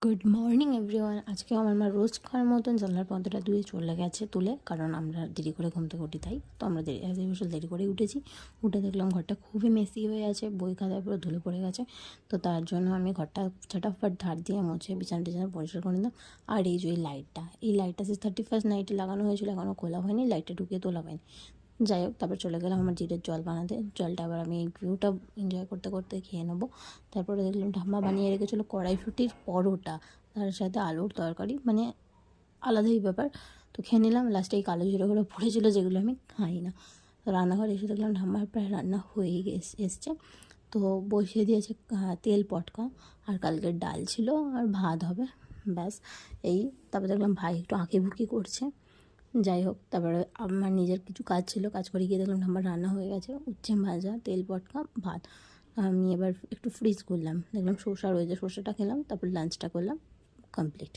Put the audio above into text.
Good morning everyone. আজকে আমার মা রোজ খাওয়ার মতন জানলার পর্দাটা ধুয়ে চলে গেছে তুলে, কারণ আমরা দেরি করে ঘুম থেকে উঠি, তাই তো আমরা দেরি করে উঠেছি। উঠে দেখলাম ঘরটা খুবই মেসি হয়ে আছে, বই খাতায় পুরো ধুলে পড়ে গেছে। তো তার জন্য আমি ঘরটা ছটাফট ধার দিয়ে মুছে বিছানা টিছানা পরিষ্কার করে নিলাম। আর এই যে এই লাইটটা 31st নাইটে লাগানো হয়েছিল, এখনও খোলা হয়নি, লাইটটা ঢুকিয়ে তোলা হয়নি। যাই হোক, তারপর চলে গেলাম আমার জিরের জল বানাতে। জলটা আবার আমি এই ভিউটা এনজয় করতে করতে খেয়ে নেবো। তারপরে দেখলাম ঠাম্মা বানিয়ে রেখেছিলো কড়াইশুঁটির পরোটা, তার সাথে আলুর তরকারি, মানে আলাদাই ব্যাপার। তো খেয়ে নিলাম। লাস্টে এই কালো জিরেগুলো পড়েছিলো, যেগুলো আমি খাই না। তো রান্নাঘরে এসে দেখলাম ঠাম্মার প্রায় রান্না হয়ে এসছে। তো বসিয়ে দিয়েছে তেল পটকা, আর কালকের ডাল ছিল, আর ভাত হবে, ব্যাস এই। তারপর দেখলাম ভাই একটু আঁকিবুকি করছে। যাই হোক, তারপরে আমার নিজের কিছু কাজ ছিল, কাজ করে গিয়ে দেখলাম আমার রান্না হয়ে গেছে, উচ্ছে ভাজা, তেল পটকা, ভাত। আমি এবার একটু ফ্রিজ করলাম, দেখলাম শসা রয়েছে, শসাটা খেলাম, তারপর লাঞ্চটা করলাম, কমপ্লিট।